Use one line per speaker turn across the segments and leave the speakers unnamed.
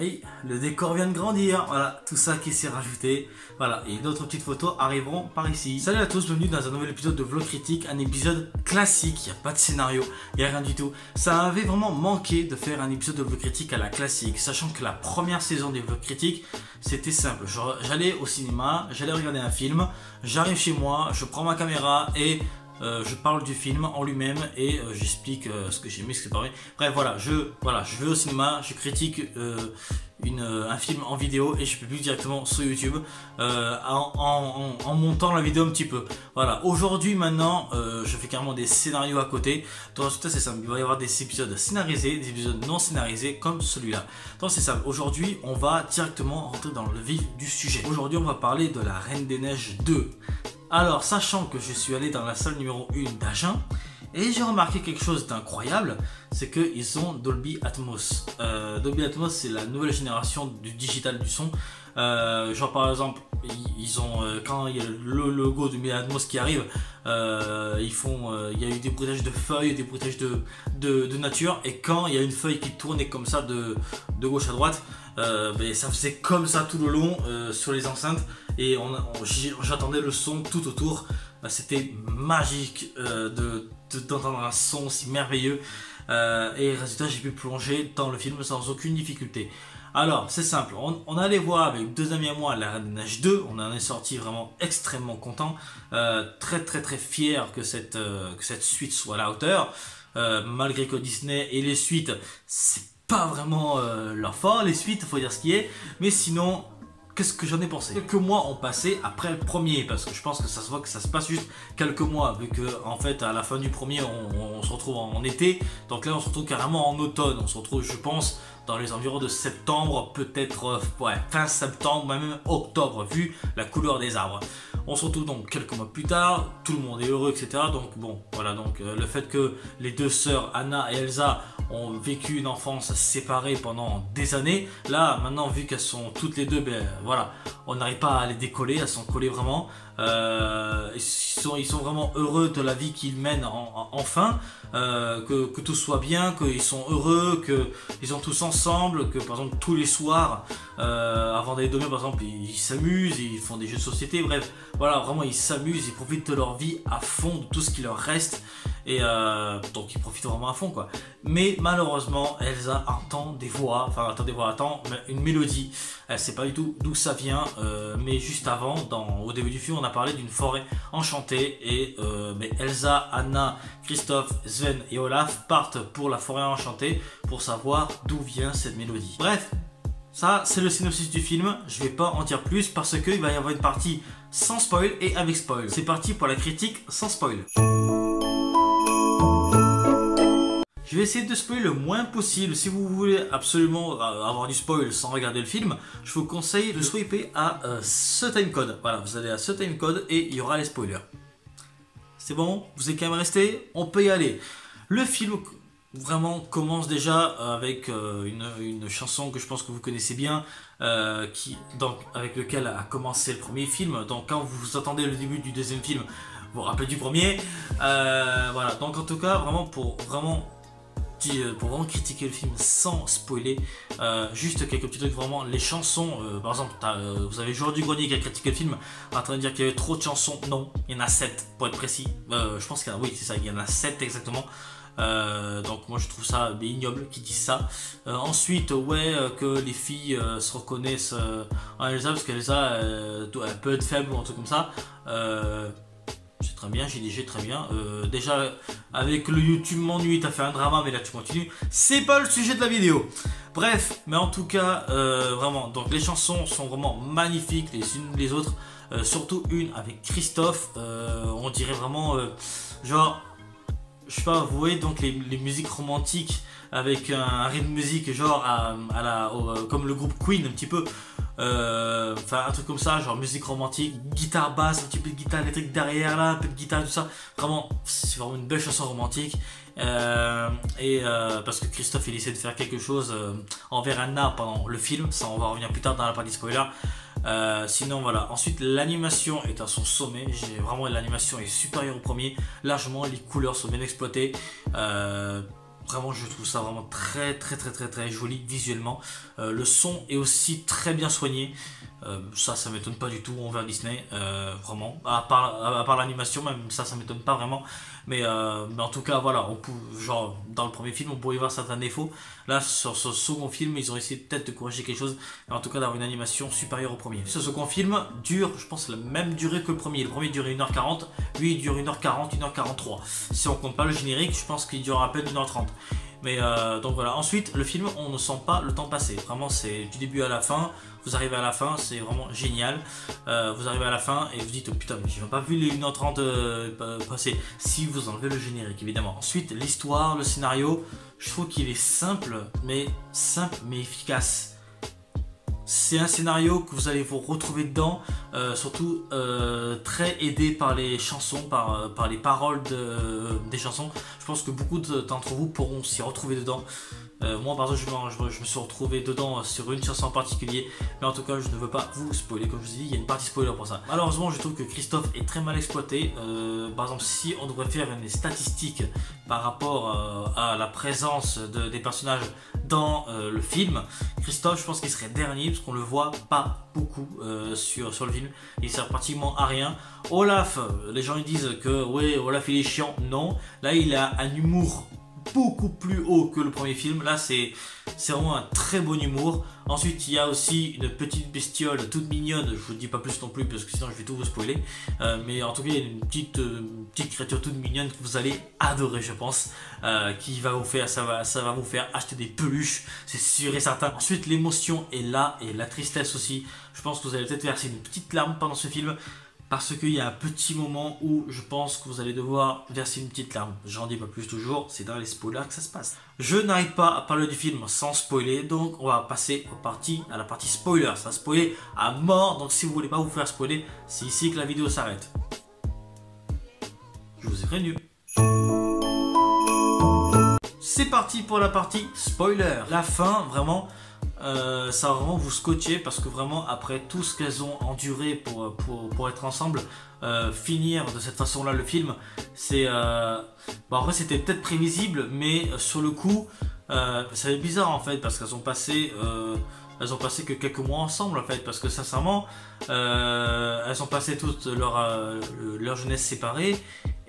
Hey, le décor vient de grandir, voilà, tout ça qui s'est rajouté, voilà, et d'autres petites photos arriveront par ici. Salut à tous, bienvenue dans un nouvel épisode de Vlog Critique, un épisode classique, il n'y a pas de scénario, il n'y a rien du tout. Ça avait vraiment manqué de faire un épisode de Vlog Critique à la classique, sachant que la première saison des Vlog Critiques, c'était simple, j'allais au cinéma, j'allais regarder un film, j'arrive chez moi, je prends ma caméra et... je parle du film en lui-même et j'explique ce que j'ai aimé, ce que j'ai pas aimé. Bref, voilà, je vais au cinéma, je critique un film en vidéo et je publie directement sur YouTube en montant la vidéo un petit peu. Voilà, aujourd'hui maintenant, je fais carrément des scénarios à côté. Donc résultat c'est simple, il va y avoir des épisodes scénarisés, des épisodes non scénarisés comme celui-là. Donc c'est simple, aujourd'hui on va directement rentrer dans le vif du sujet. Aujourd'hui on va parler de La Reine des Neiges 2. Alors, sachant que je suis allé dans la salle numéro 1 d'Agen, et j'ai remarqué quelque chose d'incroyable, c'est qu'ils ont Dolby Atmos. Dolby Atmos, c'est la nouvelle génération du digital du son. Genre par exemple, ils ont quand il y a le logo de Dolby Atmos qui arrive, il y a eu des bruitages de feuilles, des bruitages de nature, et quand il y a une feuille qui tournait comme ça de gauche à droite, ça faisait comme ça tout le long sur les enceintes, et j'attendais le son tout autour. C'était magique d'entendre un son si merveilleux, et résultat j'ai pu plonger dans le film sans aucune difficulté. Alors c'est simple, on allait voir avec deux amis à moi La Reine des Neiges 2, on en est sorti vraiment extrêmement content, très fier que cette suite soit à la hauteur, malgré que Disney et les suites c'est pas vraiment leur fort, les suites faut dire ce qui est, mais sinon qu'est-ce que j'en ai pensé? Quelques mois ont passé après le premier, parce que je pense que ça se voit que ça se passe juste quelques mois, vu que en fait à la fin du premier on se retrouve en été, donc là on se retrouve carrément en automne, on se retrouve je pense dans les environs de septembre, peut-être fin septembre, même octobre, vu la couleur des arbres. On se retrouve donc quelques mois plus tard, tout le monde est heureux, etc. Donc bon, voilà, donc le fait que les deux sœurs Anna et Elsa ont vécu une enfance séparée pendant des années, là maintenant vu qu'elles sont toutes les deux, voilà, on n'arrive pas à les décoller, elles sont collées vraiment. Ils sont vraiment heureux de la vie qu'ils mènent enfin, que tout soit bien, qu'ils sont heureux, qu'ils sont tous ensemble, que par exemple tous les soirs avant d'aller dormir par exemple ils s'amusent, ils font des jeux de société, bref voilà, vraiment ils s'amusent, ils profitent de leur vie à fond, de tout ce qui leur reste, et donc ils profitent vraiment à fond quoi. Mais malheureusement Elsa entend des voix, une mélodie, elle sait pas du tout d'où ça vient, mais juste avant, au début du film on a parlé d'une forêt enchantée, et Elsa, Anna, Christophe, Sven et Olaf partent pour la forêt enchantée pour savoir d'où vient cette mélodie. Bref, ça c'est le synopsis du film, je vais pas en dire plus parce qu'il va y avoir une partie sans spoil et avec spoil. C'est parti pour la critique sans spoil. Je vais essayer de spoiler le moins possible. Si vous voulez absolument avoir du spoil sans regarder le film, je vous conseille de swiper à ce timecode. Voilà, vous allez à ce timecode et il y aura les spoilers. C'est bon? Vous êtes quand même resté? On peut y aller. Le film vraiment commence déjà avec une chanson que je pense que vous connaissez bien, avec lequel a commencé le premier film. Donc quand vous attendez le début du deuxième film, vous vous rappelez du premier. Voilà, donc en tout cas, pour vraiment critiquer le film sans spoiler, juste quelques petits trucs, vraiment les chansons, par exemple vous avez Joueur du Grenier qui a critiqué le film en train de dire qu'il y avait trop de chansons. Non, il y en a 7 pour être précis, je pense qu'il y en a, oui c'est ça, il y en a 7 exactement. Donc moi je trouve ça ignoble qu'ils disent ça. Ensuite que les filles se reconnaissent en Elsa, parce qu'Elsa elle peut être faible ou un truc comme ça. C'est très bien, JDG très bien. Déjà avec le YouTube m'ennuie, t'as fait un drama, mais là tu continues. C'est pas le sujet de la vidéo. Bref, mais en tout cas, vraiment, donc les chansons sont vraiment magnifiques les unes les autres. Surtout une avec Christophe, on dirait vraiment genre, je sais pas, vous voyez donc les musiques romantiques avec un rythme de musique genre comme le groupe Queen un petit peu. Enfin un truc comme ça, genre musique romantique, guitare basse, un petit peu de guitare électrique derrière là, un peu de guitare et tout ça. Vraiment, c'est vraiment une belle chanson romantique. Parce que Christophe il essaie de faire quelque chose envers Anna pendant le film, ça on va revenir plus tard dans la partie spoiler. Sinon voilà, ensuite l'animation est à son sommet, l'animation est supérieure au premier, largement, les couleurs sont bien exploitées. Vraiment, je trouve ça vraiment très joli visuellement. Le son est aussi très bien soigné. Ça m'étonne pas du tout envers Disney, vraiment. À part l'animation, même ça m'étonne pas vraiment. Mais en tout cas, voilà, genre dans le premier film, on pourrait y voir certains défauts. Là, sur ce second film, ils ont essayé peut-être de corriger quelque chose, mais en tout cas d'avoir une animation supérieure au premier. Ce second film dure, je pense, la même durée que le premier. Le premier durait 1h40, lui il dure 1h40, 1h43. Si on compte pas le générique, je pense qu'il dure à peine 1h30. Mais donc voilà, ensuite le film, on ne sent pas le temps passer. Vraiment, c'est du début à la fin. Vous arrivez à la fin, c'est vraiment génial. Vous arrivez à la fin et vous dites oh, putain, mais j'ai pas vu les 1h30 passer. Si vous enlevez le générique, évidemment. Ensuite, l'histoire, le scénario, je trouve qu'il est simple mais efficace. C'est un scénario que vous allez vous retrouver dedans, surtout très aidé par les chansons, par les paroles des chansons. Je pense que beaucoup d'entre vous pourront s'y retrouver dedans. Moi par exemple je me suis retrouvé dedans sur une chanson en particulier, mais en tout cas je ne veux pas vous spoiler, comme je vous ai dit, il y a une partie spoiler pour ça. Malheureusement je trouve que Christophe est très mal exploité. Par exemple, si on devrait faire une statistique par rapport à la présence des personnages dans le film, Christophe je pense qu'il serait dernier, parce qu'on le voit pas beaucoup sur le film, il sert pratiquement à rien. Olaf, les gens ils disent que ouais, Olaf il est chiant, non, là il a un humour beaucoup plus haut que le premier film. Là c'est vraiment un très bon humour. Ensuite il y a aussi une petite bestiole toute mignonne, je vous dis pas plus non plus parce que sinon je vais tout vous spoiler, mais en tout cas il y a une petite créature toute mignonne que vous allez adorer, je pense, qui va vous faire, ça va vous faire acheter des peluches, c'est sûr et certain. Ensuite l'émotion est là et la tristesse aussi. Je pense que vous allez peut-être verser une petite larme pendant ce film, parce qu'il y a un petit moment où je pense que vous allez devoir verser une petite larme. J'en dis pas plus toujours, c'est dans les spoilers que ça se passe. Je n'arrive pas à parler du film sans spoiler, donc on va passer à la partie spoiler. Ça va spoiler à mort, donc si vous voulez pas vous faire spoiler, c'est ici que la vidéo s'arrête. Je vous ai prévenu. C'est parti pour la partie spoiler. La fin, vraiment... ça va vraiment vous scotcher, parce que vraiment après tout ce qu'elles ont enduré pour être ensemble, finir de cette façon là le film, c'est bon, après c'était peut-être prévisible, mais sur le coup c'est bizarre en fait, parce qu'elles ont passé que quelques mois ensemble en fait, parce que sincèrement elles ont passé toute leur jeunesse séparée.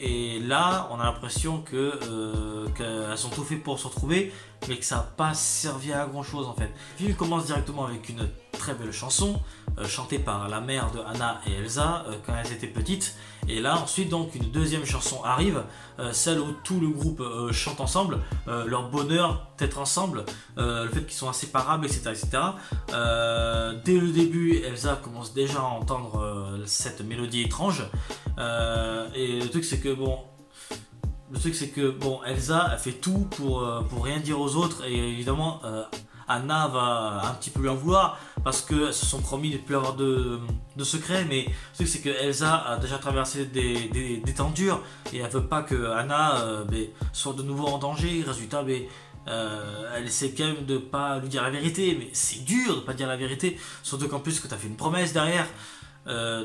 Et là, on a l'impression qu'elles ont tout fait pour se retrouver, mais que ça n'a pas servi à grand chose en fait. Le film commence directement avec une très belle chanson, chantée par la mère de Anna et Elsa quand elles étaient petites. Et là, ensuite, donc, une deuxième chanson arrive, celle où tout le groupe chante ensemble, leur bonheur d'être ensemble, le fait qu'ils sont inséparables, etc. Dès le début, Elsa commence déjà à entendre cette mélodie étrange. Et le truc c'est que bon, Elsa a fait tout pour rien dire aux autres, et évidemment Anna va un petit peu lui en vouloir parce qu'elles se sont promis de ne plus avoir de secrets. Mais le truc c'est que Elsa a déjà traversé des temps durs et elle veut pas que Anna soit de nouveau en danger. Résultat, elle essaie quand même de pas lui dire la vérité, mais c'est dur de pas dire la vérité, surtout qu'en plus que tu as fait une promesse derrière.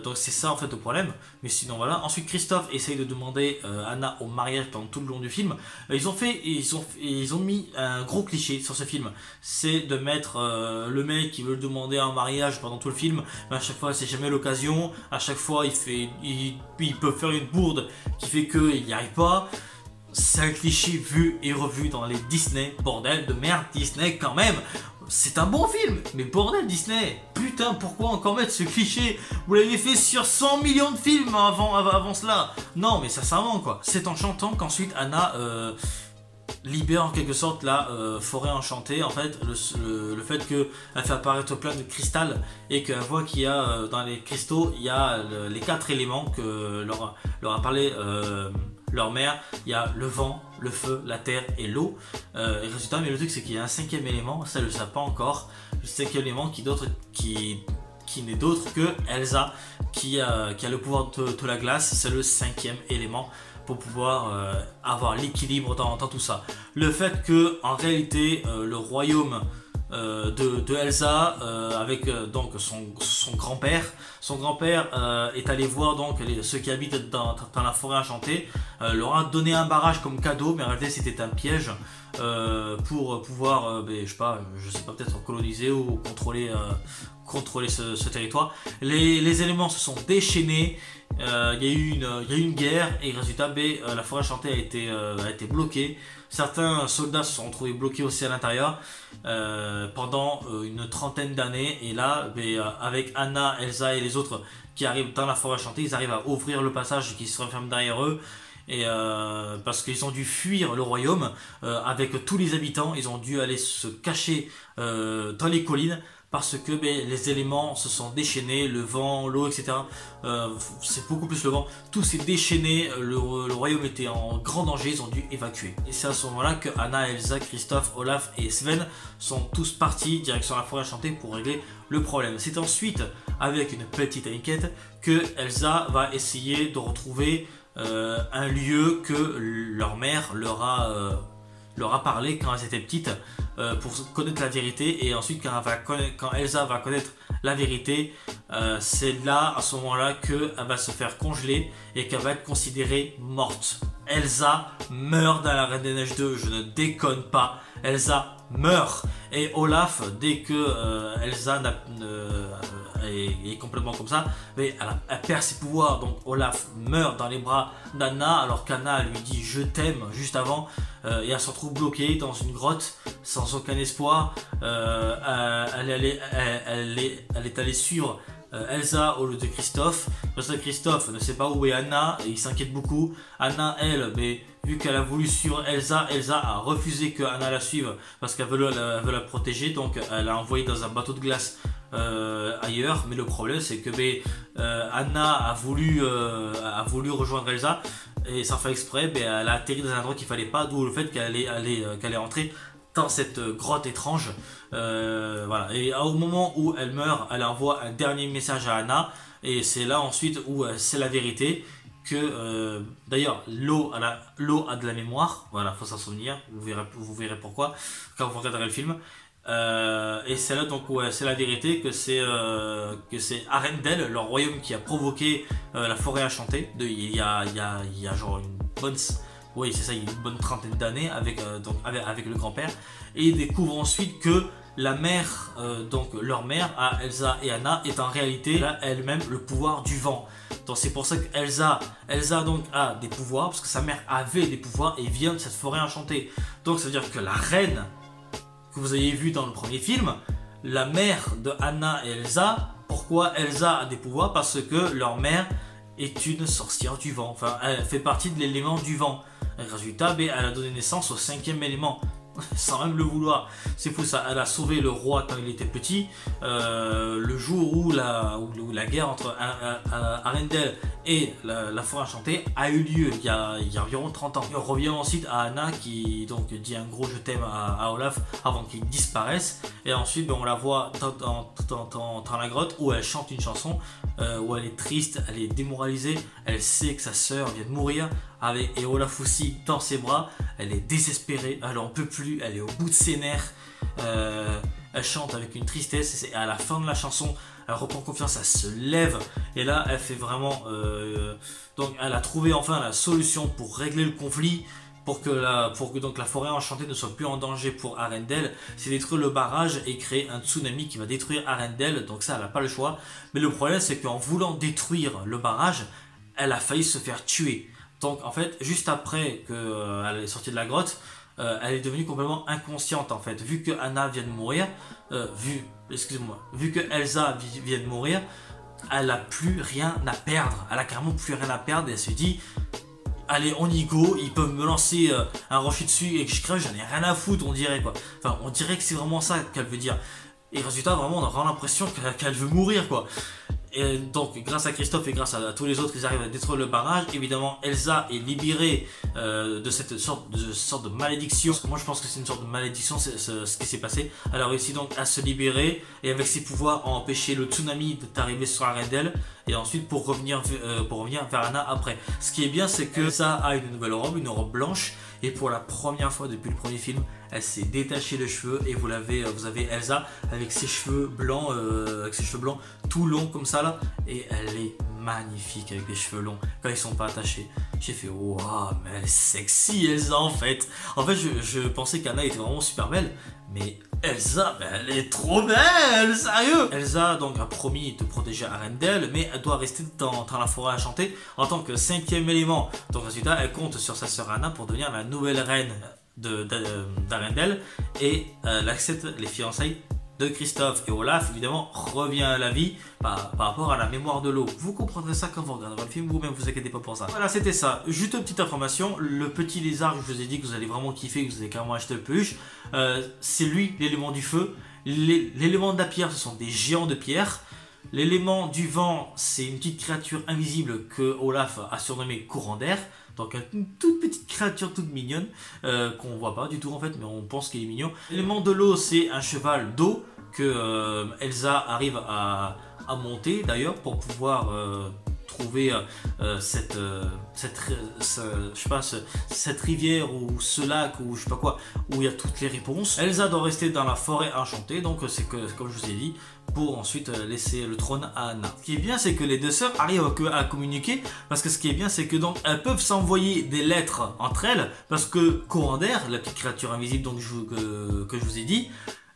Donc c'est ça en fait le problème, mais sinon voilà. Ensuite Christophe essaye de demander Anna au mariage pendant tout le long du film. Ils ont mis un gros cliché sur ce film, c'est de mettre le mec qui veut le demander en mariage pendant tout le film, mais à chaque fois c'est jamais l'occasion, à chaque fois il peut faire une bourde qui fait qu'il n'y arrive pas. C'est un cliché vu et revu dans les Disney, bordel de merde Disney quand même. C'est un bon film, mais bordel Disney, putain pourquoi encore mettre ce cliché? Vous l'avez fait sur 100 millions de films avant cela. Non mais sincèrement quoi. C'est en chantant qu'ensuite Anna libère en quelque sorte la forêt enchantée. En fait le fait qu'elle fait apparaître plein de cristal et qu'elle voit qu'il y a dans les cristaux, il y a les 4 éléments que leur a parlé leur mère. Il y a le vent, le feu, la terre et l'eau. Et résultat, mais le truc c'est qu'il y a un 5e élément, ça ne le sait pas encore. Le 5e élément qui n'est d'autre que Elsa, qui a le pouvoir de la glace. C'est le 5e élément pour pouvoir avoir l'équilibre dans tout ça. Le fait que en réalité le royaume de Elsa avec donc son grand-père. Son grand-père est allé voir donc ceux qui habitent dans la forêt enchantée, leur a donné un barrage comme cadeau, mais en réalité c'était un piège pour pouvoir, je sais pas peut-être coloniser ou contrôler ce territoire. Les éléments se sont déchaînés. Il y a eu une guerre et résultat la forêt enchantée a été bloquée. Certains soldats se sont retrouvés bloqués aussi à l'intérieur pendant une trentaine d'années. Et là, avec Anna, Elsa et les autres qui arrivent dans la forêt enchantée, ils arrivent à ouvrir le passage qui se referme derrière eux. Et parce qu'ils ont dû fuir le royaume avec tous les habitants, ils ont dû aller se cacher dans les collines parce que les éléments se sont déchaînés, le vent, l'eau, etc. C'est beaucoup plus le vent. Tout s'est déchaîné, le royaume était en grand danger, ils ont dû évacuer. Et c'est à ce moment-là que Anna, Elsa, Kristoff, Olaf et Sven sont tous partis direction la forêt enchantée pour régler le problème. C'est ensuite, avec une petite enquête, que Elsa va essayer de retrouver un lieu que leur mère leur a parlé quand elles étaient petites pour connaître la vérité. Et ensuite quand Elsa va connaître la vérité, c'est là à ce moment là qu'elle va se faire congeler et qu'elle va être considérée morte. Elsa meurt dans la Reine des Neiges 2, je ne déconne pas. Elsa meurt. Et Olaf, dès que Elsa est complètement comme ça, mais elle perd ses pouvoirs. Donc Olaf meurt dans les bras d'Anna alors qu'Anna lui dit je t'aime juste avant, et elle se retrouve bloquée dans une grotte sans aucun espoir. Elle est allée suivre Elsa au lieu de Kristoff, parce que Kristoff ne sait pas où est Anna et il s'inquiète beaucoup. Anna, elle, vu qu'elle a voulu suivre Elsa, Elsa a refusé que Anna la suive parce qu'elle veut la protéger, donc elle l'a envoyée dans un bateau de glace ailleurs. Mais le problème c'est que Anna a voulu rejoindre Elsa et sans faire exprès, elle a atterri dans un endroit qu'il fallait pas, d'où le fait qu'elle est rentrée dans cette grotte étrange. Voilà. Et au moment où elle meurt, elle envoie un dernier message à Anna, et c'est là ensuite où c'est la vérité que d'ailleurs l'eau a de la mémoire. Voilà, faut s'en souvenir, vous verrez pourquoi quand vous regarderez le film. Et c'est là donc où c'est la vérité que c'est Arendelle, leur royaume, qui a provoqué la forêt enchantée il y a genre une bonne... Oui, c'est ça, il y a une bonne trentaine d'années avec le grand-père. Et ils découvrent ensuite que la mère, donc leur mère, à Elsa et Anna, est en réalité elle-même le pouvoir du vent. Donc c'est pour ça que Elsa donc a des pouvoirs, parce que sa mère avait des pouvoirs et vient de cette forêt enchantée. Donc ça veut dire que la reine que vous avez vue dans le premier film, la mère de Anna et Elsa, pourquoi Elsa a des pouvoirs? Parce que leur mère est une sorcière du vent. Enfin, elle fait partie de l'élément du vent. Résultat, elle a donné naissance au 5e élément, sans même le vouloir. C'est fou ça. Elle a sauvé le roi quand il était petit, le jour où la guerre entre Arendelle et la forêt enchantée a eu lieu il y a environ 30 ans. Et on revient ensuite à Anna qui donc dit un gros je t'aime à Olaf avant qu'il disparaisse. Et ensuite on la voit dans la grotte où elle chante une chanson où elle est triste, elle est démoralisée, elle sait que sa sœur vient de mourir, et Olaf aussi dans ses bras. Elle est désespérée, elle en peut plus, elle est au bout de ses nerfs. Elle chante avec une tristesse, et à la fin de la chanson elle reprend confiance, elle se lève, et là elle fait vraiment donc elle a trouvé enfin la solution pour régler le conflit, pour que donc la forêt enchantée ne soit plus en danger pour Arendelle. C'est détruire le barrage et créer un tsunami qui va détruire Arendelle. Donc ça, elle n'a pas le choix. Mais le problème, c'est qu'en voulant détruire le barrage, elle a failli se faire tuer. Donc en fait, juste après qu'elle est sortie de la grotte, elle est devenue complètement inconsciente en fait. Vu que Anna vient de mourir, vu que Elsa vient de mourir, elle n'a plus rien à perdre. Elle a carrément plus rien à perdre, et elle se dit allez, on y go, ils peuvent me lancer un rocher dessus et que je crève, j'en ai rien à foutre, on dirait quoi. Enfin, on dirait que c'est vraiment ça qu'elle veut dire. Et résultat, vraiment, on a vraiment l'impression qu'elle veut mourir quoi. Et donc, grâce à Kristoff et grâce à tous les autres, ils arrivent à détruire le barrage. Évidemment, Elsa est libérée de cette sorte de malédiction. Parce que moi, je pense que c'est une sorte de malédiction, ce qui s'est passé. Elle a réussi donc à se libérer et avec ses pouvoirs à empêcher le tsunami d'arriver sur Arendelle. et ensuite pour revenir vers Anna après. Ce qui est bien, c'est que ça a une nouvelle robe, une robe blanche, et pour la première fois depuis le premier film, elle s'est détachée les cheveux et vous avez Elsa avec ses cheveux blancs, tout longs comme ça là, et elle est magnifique avec des cheveux longs quand ils sont pas attachés. J'ai fait waouh, mais elle est sexy Elsa en fait. En fait, je pensais qu'Anna était vraiment super belle, mais Elsa, elle est trop belle, sérieux. Elsa donc a promis de protéger Arendelle, mais elle doit rester dans la forêt enchantée en tant que 5e élément. Donc résultat, elle compte sur sa sœur Anna pour devenir la nouvelle reine d'Arendelle, et elle accepte les fiançailles de Christophe. Et Olaf évidemment revient à la vie par rapport à la mémoire de l'eau. Vous comprendrez ça quand vous regarderez le film, vous-même, vous inquiétez pas pour ça. Voilà, c'était ça. Juste une petite information, le petit lézard, je vous ai dit que vous allez vraiment kiffer, que vous allez carrément acheter le peluche, c'est lui l'élément du feu. L'élément de la pierre, ce sont des géants de pierre. L'élément du vent, c'est une petite créature invisible que Olaf a surnommée courant d'air. Donc une toute petite créature toute mignonne qu'on voit pas du tout en fait, mais on pense qu'il est mignon. L'élément de l'eau, c'est un cheval d'eau que Elsa arrive à monter d'ailleurs pour pouvoir trouver cette rivière ou ce lac ou je sais pas quoi où il y a toutes les réponses. Elsa doit rester dans la forêt enchantée, donc c'est comme je vous ai dit, pour ensuite laisser le trône à Anna. Ce qui est bien, c'est que les deux sœurs arrivent à communiquer, parce que ce qui est bien, c'est que donc elles peuvent s'envoyer des lettres entre elles, parce que Corander, la petite créature invisible donc que je vous ai dit,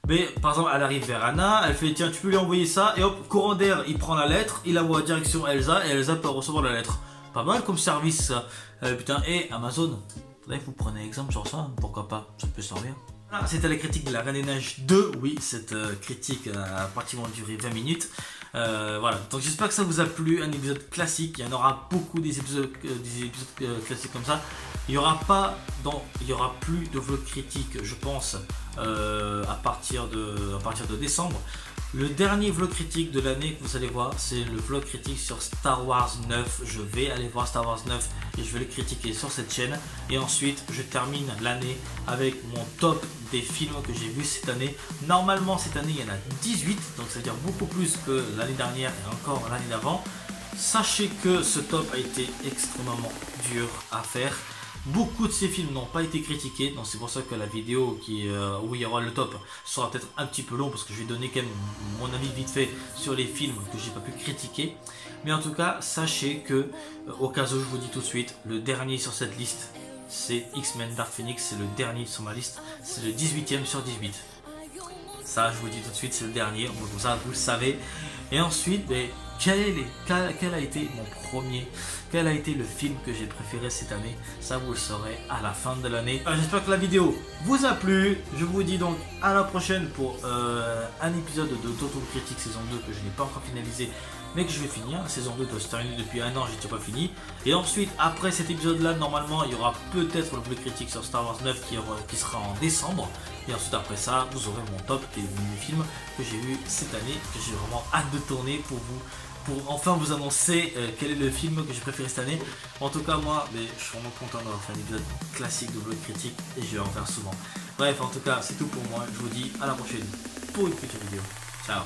mais par exemple elle arrive vers Anna, elle fait tiens tu peux lui envoyer ça, et hop, Corander il prend la lettre, il envoie direction Elsa, et Elsa peut recevoir la lettre. Pas mal comme service ça. Putain, et Amazon, faudrait que vous preniez exemple sur ça, pourquoi pas, ça peut servir. Voilà, c'était la critique de la Reine des Neiges 2, oui, cette critique a pratiquement duré 20 minutes. Voilà, donc j'espère que ça vous a plu, un épisode classique, il y en aura beaucoup des épisodes classiques comme ça. Il y aura plus de vlog critique, je pense, à partir de décembre. Le dernier vlog critique de l'année que vous allez voir, c'est le vlog critique sur Star Wars 9. Je vais aller voir Star Wars 9 et je vais le critiquer sur cette chaîne. Et ensuite, je termine l'année avec mon top des films que j'ai vus cette année. Normalement, cette année, il y en a 18, donc ça veut dire beaucoup plus que l'année dernière et encore l'année d'avant. Sachez que ce top a été extrêmement dur à faire. Beaucoup de ces films n'ont pas été critiqués, donc c'est pour ça que la vidéo où il y aura le top sera peut-être un petit peu long, parce que je vais donner quand même mon avis vite fait sur les films que j'ai pas pu critiquer. Mais en tout cas, sachez que, au cas où je vous dis tout de suite, le dernier sur cette liste, c'est X-Men Dark Phoenix, c'est le dernier sur ma liste, c'est le 18e sur 18. Ça, je vous dis tout de suite, c'est le dernier, comme ça vous le savez. Et ensuite, quel a été mon premier, quel a été le film que j'ai préféré cette année, ça vous le saurez à la fin de l'année. J'espère que la vidéo vous a plu, je vous dis donc à la prochaine pour un épisode de Total Critique saison 2 que je n'ai pas encore finalisé, mais que je vais finir. La saison 2 doit se terminer depuis un an, j'ai toujours pas fini. Et ensuite, après cet épisode là, normalement il y aura peut-être le vlog critique sur Star Wars 9 qui sera en décembre. Et ensuite après ça, vous aurez mon top des films que j'ai vu cette année, que j'ai vraiment hâte de tourner pour vous, pour enfin vous annoncer quel est le film que j'ai préféré cette année. En tout cas moi, je suis vraiment content d'avoir fait un épisode classique de vlog critique et je vais en faire souvent. Bref, en tout cas c'est tout pour moi, je vous dis à la prochaine pour une future vidéo. Ciao.